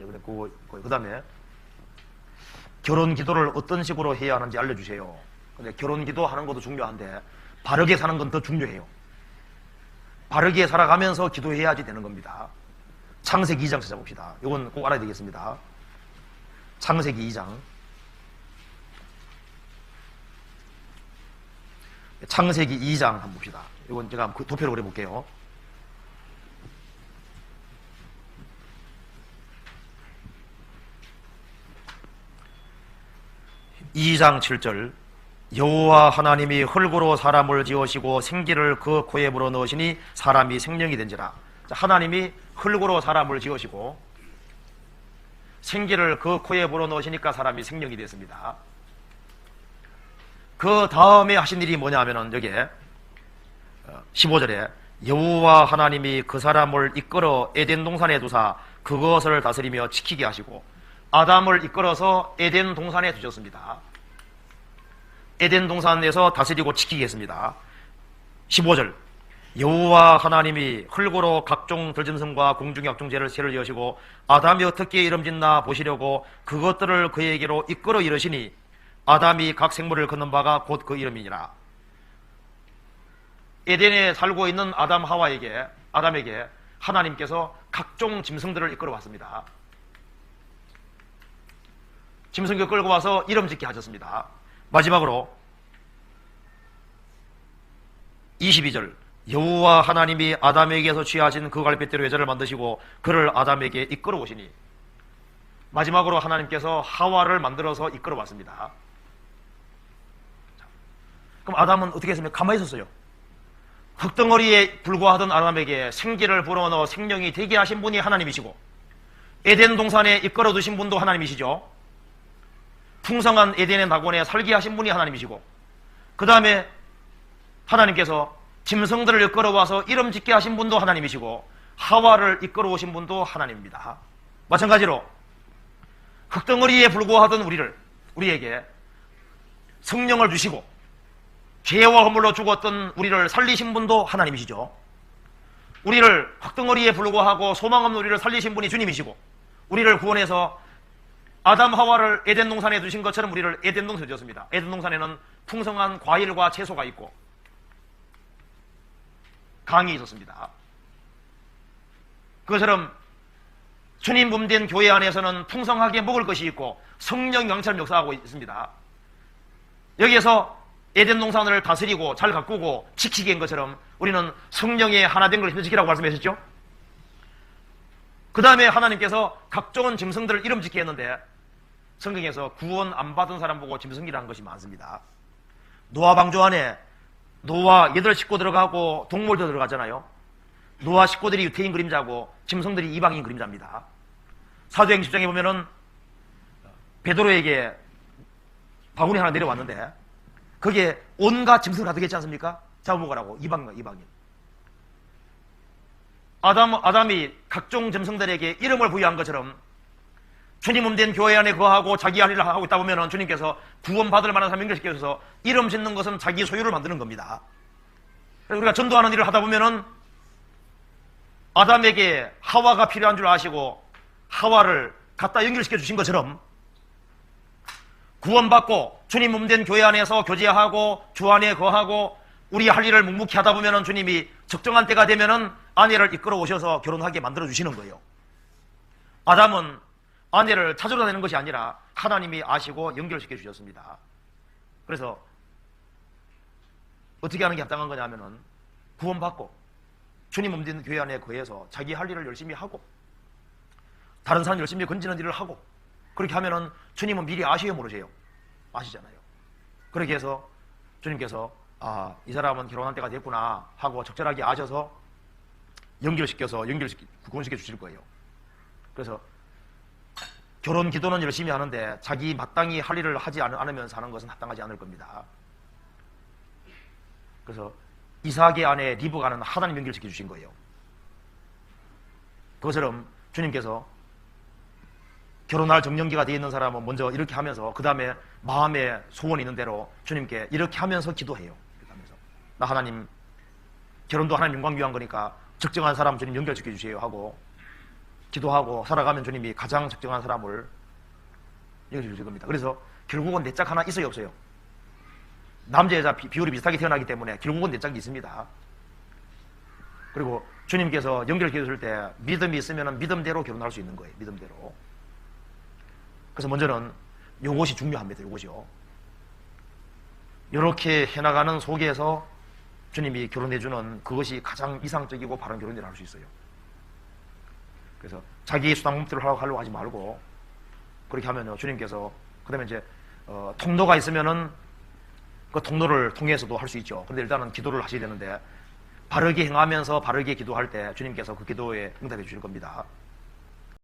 이제 그 다음에 결혼 기도를 어떤 식으로 해야 하는지 알려주세요. 근데 결혼 기도 하는 것도 중요한데 바르게 사는 건 더 중요해요. 바르게 살아가면서 기도해야지 되는 겁니다. 창세기 2장 찾아봅시다. 이건 꼭 알아야 되겠습니다. 창세기 2장. 창세기 2장 한번 봅시다. 이건 제가 도표로 그려볼게요. 2장 7절. 여호와 하나님이 흙으로 사람을 지으시고 생기를 그 코에 불어넣으시니 사람이 생명이 된지라. 하나님이 흙으로 사람을 지으시고 생기를 그 코에 불어넣으시니까 사람이 생명이 됐습니다. 그 다음에 하신 일이 뭐냐 하면은 여기에 15절에 여호와 하나님이 그 사람을 이끌어 에덴 동산에 두사 그것을 다스리며 지키게 하시고 아담을 이끌어서 에덴 동산에 두셨습니다. 에덴 동산에서 다스리고 지키게 했습니다. 15절 여호와 하나님이 흙으로 각종 들짐승과 공중의 각종 새를 지으시고 아담이 어떻게 이름짓나 보시려고 그것들을 그에게로 이끌어 이르시니 아담이 각 생물을 걷는 바가 곧 그 이름이니라. 에덴에 살고 있는 아담에게 하나님께서 각종 짐승들을 이끌어 왔습니다. 짐승을 끌고 와서 이름 짓게 하셨습니다. 마지막으로 22절 여호와 하나님이 아담에게서 취하신 그 갈빗대로 여자를 만드시고 그를 아담에게 이끌어 오시니 마지막으로 하나님께서 하와를 만들어서 이끌어 왔습니다. 그럼 아담은 어떻게 했습니까? 가만히 있었어요. 흙덩어리에 불과하던 아담에게 생기를 불어넣어 생명이 되게 하신 분이 하나님이시고 에덴 동산에 이끌어 두신 분도 하나님이시죠. 풍성한 에덴의 낙원에 살게 하신 분이 하나님이시고 그 다음에 하나님께서 짐승들을 이끌어 와서 이름 짓게 하신 분도 하나님이시고 하와를 이끌어 오신 분도 하나님입니다. 마찬가지로 흙덩어리에 불과하던 우리에게 성령을 주시고 죄와 허물로 죽었던 우리를 살리신 분도 하나님이시죠. 우리를 흙덩어리에 불과하고 소망 없는 우리를 살리신 분이 주님이시고 우리를 구원해서 아담 하와를 에덴 동산에 두신 것처럼 우리를 에덴 동산에 두셨습니다. 에덴 동산에는 풍성한 과일과 채소가 있고 강이 있었습니다. 그것처럼 주님 몸된 교회 안에서는 풍성하게 먹을 것이 있고 성령 영처럼 역사하고 있습니다. 여기에서 에덴 동산을 다스리고 잘 가꾸고 지키게 한 것처럼 우리는 성령의 하나 된 걸 지키라고 말씀하셨죠. 그 다음에 하나님께서 각종 짐승들을 이름 짓게 했는데 성경에서 구원 안 받은 사람 보고 짐승이라는 것이 많습니다. 노아 방주 안에 노아 8식구 들어가고 동물도 들어가잖아요. 노아 식구들이 유태인 그림자고 짐승들이 이방인 그림자입니다. 사도행전 10장에 보면은 베드로에게 바구니 하나 내려왔는데 거기에 온갖 짐승을 가득했지 않습니까? 잡아먹으라고. 이방인. 아담이 각종 짐승들에게 이름을 부여한 것처럼 주님 몸된 교회 안에 거하고 자기 할 일을 하고 있다 보면 주님께서 구원받을 만한 사람 연결시켜서 이름 짓는 것은 자기 소유를 만드는 겁니다. 그래서 우리가 전도하는 일을 하다 보면 아담에게 하와가 필요한 줄 아시고 하와를 갖다 연결시켜 주신 것처럼 구원받고 주님 몸된 교회 안에서 교제하고 주 안에 거하고 우리 할 일을 묵묵히 하다 보면 주님이 적정한 때가 되면 아내를 이끌어 오셔서 결혼하게 만들어 주시는 거예요. 아담은 아내를 찾으러 다니는 것이 아니라 하나님이 아시고 연결시켜 주셨습니다. 그래서 어떻게 하는 게 합당한 거냐 하면은 구원받고 주님 몸된 교회 안에 거해서 자기 할 일을 열심히 하고 다른 사람 열심히 건지는 일을 하고 그렇게 하면은 주님은 미리 아셔야 모르세요. 아시잖아요. 그렇게 해서 주님께서 이 사람은 결혼한 때가 됐구나 하고 적절하게 아셔서 구원시켜 주실 거예요. 그래서 결혼 기도는 열심히 하는데 자기 마땅히 할 일을 하지 않으면 사는 것은 합당하지 않을 겁니다. 그래서 이삭의 아내 리브가는 하나님 연결시켜 주신 거예요. 그것처럼 주님께서 결혼할 정년기가 되어 있는 사람은 먼저 이렇게 하면서 그 다음에 마음에 소원이 있는 대로 주님께 이렇게 하면서 기도해요. 이렇게 하면서 나 하나님 결혼도 하나님 영광 위한 거니까 적정한 사람 주님 연결시켜 주세요 하고 기도하고 살아가면 주님이 가장 적정한 사람을 여겨주실 겁니다. 그래서 결국은 내 짝 하나 있어요, 없어요? 남자 여자 비율이 비슷하게 태어나기 때문에 결국은 내 짝이 있습니다. 그리고 주님께서 연결 기도하실 때 믿음이 있으면 믿음대로 결혼할 수 있는 거예요. 믿음대로. 그래서 먼저는 요것이 중요합니다. 요것이요. 이렇게 해나가는 속에서 주님이 결혼해주는 그것이 가장 이상적이고 바른 결혼을 할 수 있어요. 그래서 자기 수단법대로 하려고 하지 말고 그렇게 하면요, 주님께서 그 다음에 이제 통로가 있으면은 그 통로를 통해서도 할 수 있죠. 근데 일단은 기도를 하셔야 되는데 바르게 행하면서 바르게 기도할 때 주님께서 그 기도에 응답해 주실 겁니다.